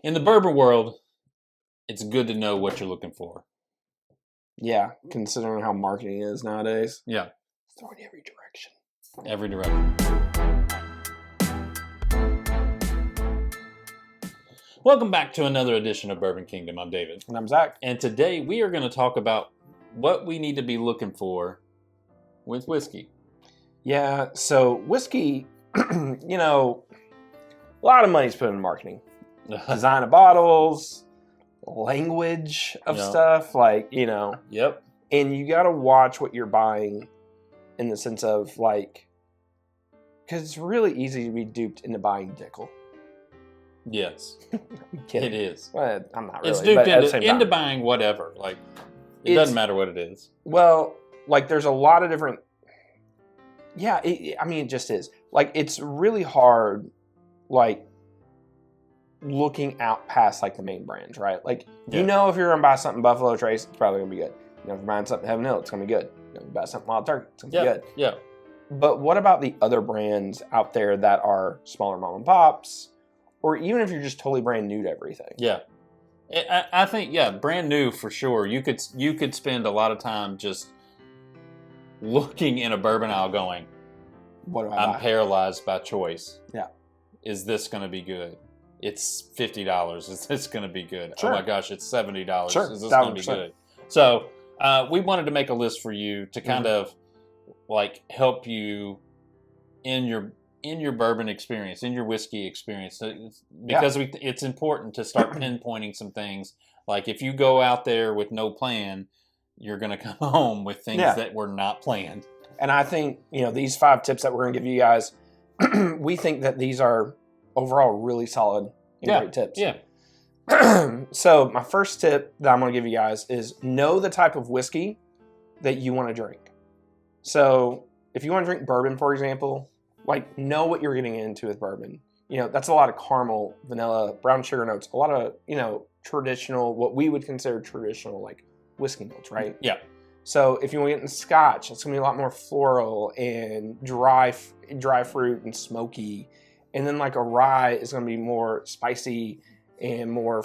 In the bourbon world, it's good to know what you're looking for. Yeah, considering how marketing is nowadays. Yeah. It's throwing you every direction. Every direction. Welcome back to another edition of Bourbon Kingdom. I'm David. And I'm Zach. And today we are going to talk about what we need to be looking for with whiskey. Yeah, so whiskey, you know, a lot of money's put in marketing. Design of bottles, language of stuff, like, you know. Yep. And you got to watch what you're buying in the sense of, like, because it's really easy to be duped into buying Dickel. Yes. I'm kidding. It is. Well, I'm not really. It's duped but into buying whatever. Like, it doesn't matter what it is. Well, like, there's a lot of different... Yeah, it just is. Like, it's really hard, like, looking out past, like, the main brands, right? Like, you know if you're going to buy something Buffalo Trace, it's probably going to be good. You know if you're buying something Heaven Hill, it's going to be good. You know if you buy something Wild Turkey, it's going to be good. Yeah. But what about the other brands out there that are smaller mom and pops? Or even if you're just totally brand new to everything? Yeah. I think, brand new for sure. You could spend a lot of time just looking in a bourbon aisle going, what do I I'm buy? paralyzed by choice. Yeah. Is this going to be good? It's $50. Is this going to be good? Sure. Oh my gosh, it's $70. Sure. Is this going to be 1,000%. good? So we wanted to make a list for you to kind of like help you in your bourbon experience, in your whiskey experience, because it's important to start pinpointing some things. Like if you go out there with no plan, you're going to come home with things that were not planned. And I think, these 5 tips that we're going to give you guys, we think that these are overall really solid and great tips. Yeah. So my first tip that I'm going to give you guys is know the type of whiskey that you want to drink. So if you want to drink bourbon, for example, like know what you're getting into with bourbon. That's a lot of caramel, vanilla, brown sugar notes, a lot of, traditional, what we would consider traditional, like whiskey notes, right? Yeah. So if you want to get into Scotch, it's going to be a lot more floral and dry fruit and smoky. And then like a rye is going to be more spicy and more,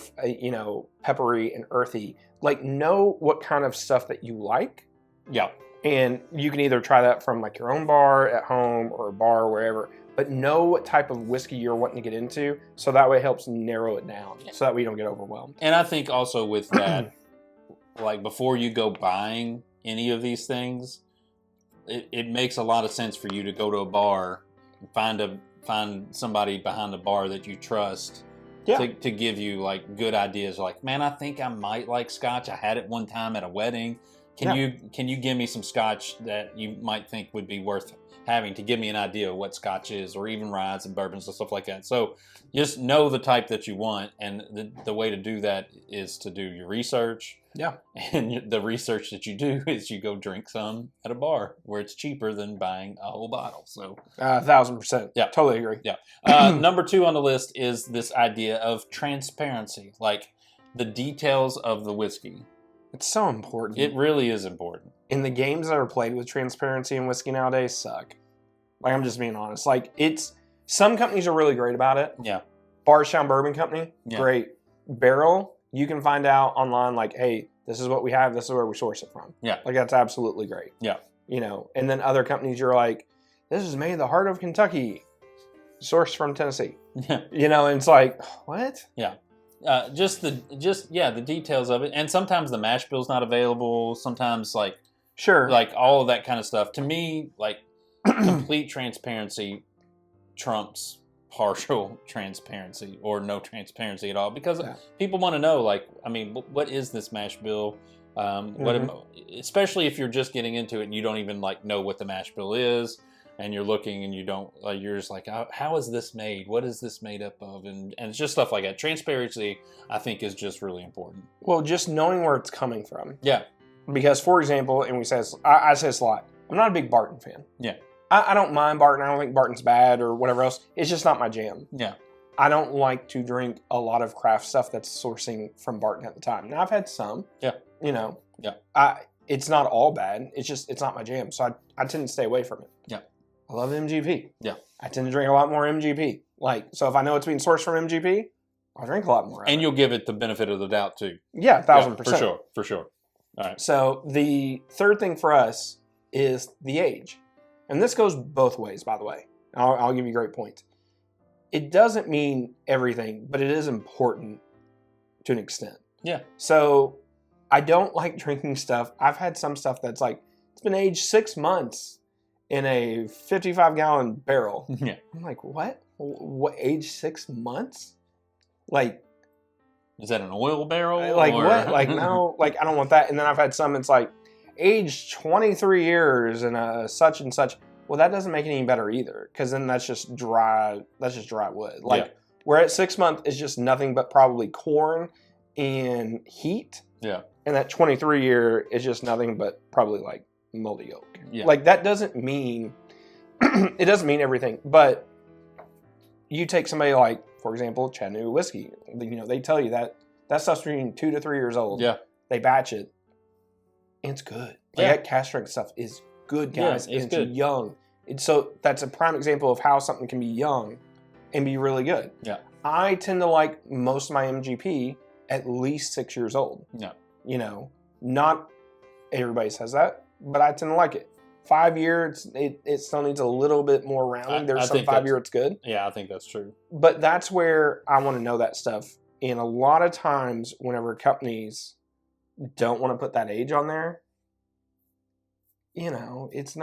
peppery and earthy. Like know what kind of stuff that you like. Yeah. And you can either try that from like your own bar at home or a bar or wherever. But know what type of whiskey you're wanting to get into. So that way it helps narrow it down. So that way you don't get overwhelmed. And I think also with that, like before you go buying any of these things, it makes a lot of sense for you to go to a bar and find somebody behind the bar that you trust to give you like good ideas. Like, man, I think I might like Scotch. I had it one time at a wedding. Can you give me some Scotch that you might think would be worth having to give me an idea of what Scotch is, or even ryes and bourbons and stuff like that. So just know the type that you want, and the way to do that is to do your research. Yeah. And the research that you do is you go drink some at a bar where it's cheaper than buying a whole bottle. So 1,000%. Yeah, totally agree. Yeah. Number 2 on the list is this idea of transparency, like the details of the whiskey. It's so important. It really is important. And the games that are played with transparency in whiskey nowadays suck. Like, I'm just being honest. Like, some companies are really great about it. Yeah. Bardstown Bourbon Company, great. Barrel, you can find out online, like, hey, this is what we have, this is where we source it from. Yeah. Like, that's absolutely great. Yeah. And then other companies, you're like, this is made in the heart of Kentucky, sourced from Tennessee. Yeah. And it's like, what? Yeah. The details of it. And sometimes the mash bill's not available. Sometimes like all of that kind of stuff. To me, like complete transparency trumps partial transparency or no transparency at all, because people want to know, like, I mean, what is this mash bill? Especially if you're just getting into it and you don't even like know what the mash bill is. And you're looking and you don't, like, you're just like, how is this made? What is this made up of? And it's just stuff like that. Transparency, I think, is just really important. Well, just knowing where it's coming from. Yeah. Because, for example, and I say this a lot, I'm not a big Barton fan. Yeah. I don't mind Barton. I don't think Barton's bad or whatever else. It's just not my jam. Yeah. I don't like to drink a lot of craft stuff that's sourcing from Barton at the time. Now, I've had some. Yeah. Yeah. It's not all bad. It's not my jam. So I tend to stay away from it. Yeah. I love MGP. Yeah. I tend to drink a lot more MGP. Like, so if I know it's being sourced from MGP, I'll drink a lot more. And you'll give it the benefit of the doubt too. Yeah, 1,000%. For sure. All right. So the third thing for us is the age. And this goes both ways, by the way. I'll give you great points. It doesn't mean everything, but it is important to an extent. Yeah. So I don't like drinking stuff. I've had some stuff that's like, it's been aged 6 months in a 55-gallon barrel. Yeah. I'm like, what? What, aged 6 months? Like, is that an oil barrel? Like or? what? Like, no, like I don't want that. And then I've had some, it's like aged 23 years in a such and such. Well, that doesn't make it any better either, because then that's just dry wood. Like, where at 6 months is just nothing but probably corn and heat. Yeah. And that 23 year is just nothing but probably like moldy oak. Yeah. Like, that doesn't mean, it doesn't mean everything. But you take somebody like, for example, Chattanooga whiskey. You know, they tell you that stuff's between 2 to 3 years old. Yeah. They batch it. And it's good. Like, that cask strength stuff is good, guys. Yeah, it's good. Young. And so that's a prime example of how something can be young and be really good. Yeah. I tend to like most of my MGP at least 6 years old. Yeah. You know, not everybody says that, but I tend to like it. 5 years, it still needs a little bit more rounding. There's some 5 year it's good. Yeah, I think that's true. But that's where I want to know that stuff. And a lot of times, whenever companies don't want to put that age on there, you know, it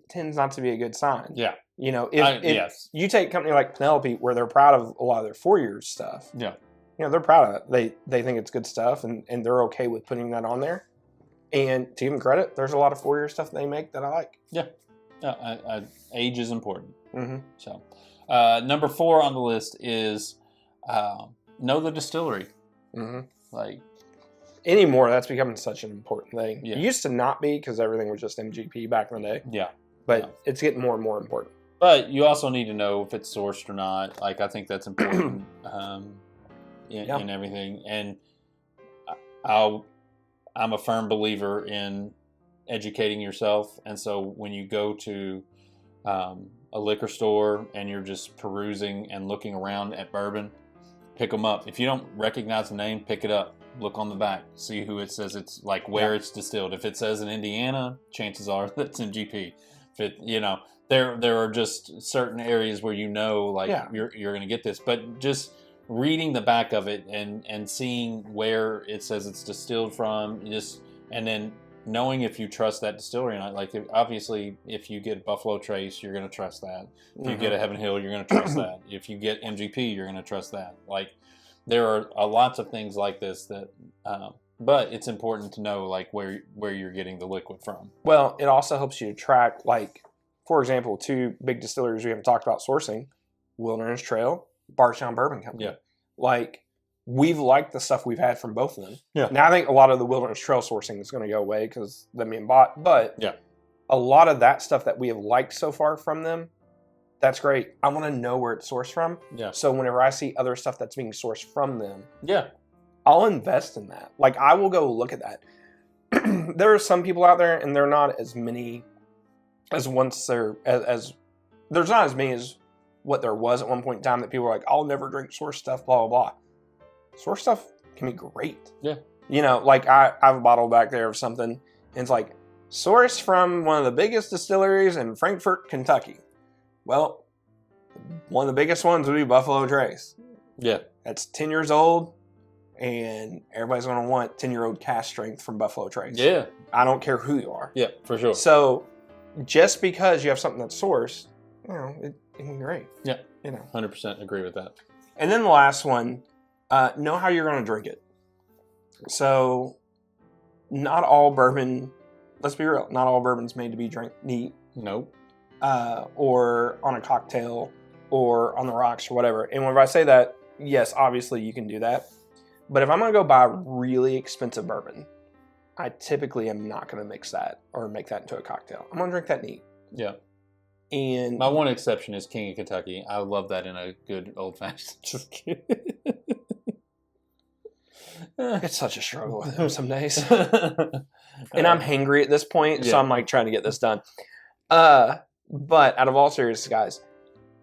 tends not to be a good sign. Yeah. You know, if you take a company like Penelope, where they're proud of a lot of their 4 years stuff. Yeah. You know, they're proud of it. They think it's good stuff, and they're okay with putting that on there. And to give them credit, there's a lot of 4 year stuff they make that I like. Yeah. Age is important. Mm-hmm. So, number 4 on the list is know the distillery. Mm-hmm. Like, anymore, that's becoming such an important thing. Yeah. It used to not be, because everything was just MGP back in the day. Yeah. But it's getting more and more important. But you also need to know if it's sourced or not. Like, I think that's important in everything. And I'm a firm believer in educating yourself. And so when you go to a liquor store and you're just perusing and looking around at bourbon, pick them up. If you don't recognize the name, pick it up. Look on the back. See who it says it's like, where it's distilled. If it says in Indiana, chances are that's in GP. If it, you know, there are just certain areas where you're going to get this. But just reading the back of it and seeing where it says it's distilled from, and then knowing if you trust that distillery or not. Like, obviously, if you get Buffalo Trace, you're going to trust that. If you get a Heaven Hill, you're going to trust that. If you get MGP, you're going to trust that. Like, there are lots of things like this that, but it's important to know like where you're getting the liquid from. Well, it also helps you to track, like, for example, 2 big distilleries we haven't talked about sourcing, Wilderness Trail, Bardstown Bourbon Company. Yeah. Like, we've liked the stuff we've had from both of them. Yeah. Now, I think a lot of the Wilderness Trail sourcing is going to go away because them being bought. But yeah, a lot of that stuff that we have liked so far from them, that's great. I want to know where it's sourced from. Yeah. So whenever I see other stuff that's being sourced from them, yeah, I'll invest in that. Like, I will go look at that. There are some people out there, and they're not as many as once there's not as many as what there was at one point in time, that people were like, I'll never drink source stuff, blah, blah, blah. Source stuff can be great. Yeah. You know, like, I have a bottle back there of something, and it's like, sourced from one of the biggest distilleries in Frankfort, Kentucky. Well, one of the biggest ones would be Buffalo Trace. Yeah. That's 10 years old, and everybody's going to want 10-year-old cask strength from Buffalo Trace. Yeah. I don't care who you are. Yeah, for sure. So, just because you have something that's sourced, you know, it can be great. Yeah. You know. 100% agree with that. And then the last one, know how you're going to drink it. So, not all bourbon, let's be real, not all bourbon's made to be drank neat. Nope. Or on a cocktail, or on the rocks, or whatever. And whenever I say that, yes, obviously you can do that. But if I'm going to go buy really expensive bourbon, I typically am not going to mix that or make that into a cocktail. I'm going to drink that neat. Yeah. And my one exception is King of Kentucky. I love that in a good old fashioned. Just kidding. It's such a struggle with him some days. And I'm hangry at this point, so I'm like trying to get this done. But out of all seriousness, guys,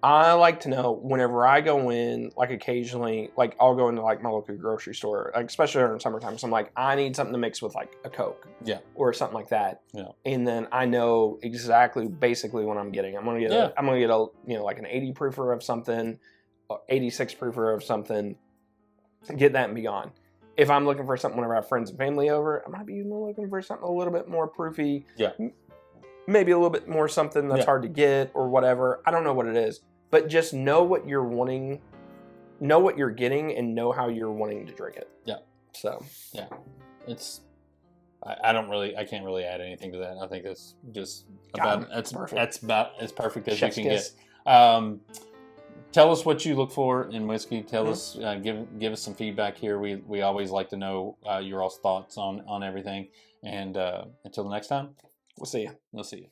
I like to know whenever I go in, like occasionally, like I'll go into like my local grocery store, like especially during summertime. So I'm like, I need something to mix with like a Coke, or something like that. Yeah. And then I know exactly, basically what I'm getting. I'm gonna get a like an 80 proofer of something, 86 proofer of something. Get that and be gone. If I'm looking for something whenever I have friends and family over, I might be looking for something a little bit more proofy. Yeah. Maybe a little bit more something that's hard to get or whatever. I don't know what it is. But just know what you're wanting, know what you're getting, and know how you're wanting to drink it. Yeah. So. Yeah. I can't really add anything to that. I think it's just about, that's about as perfect as Chef's you can kiss. get. Tell us what you look for in whiskey. Tell us, give us some feedback here. We always like to know your all's thoughts on everything. And until the next time, we'll see you. We'll see you.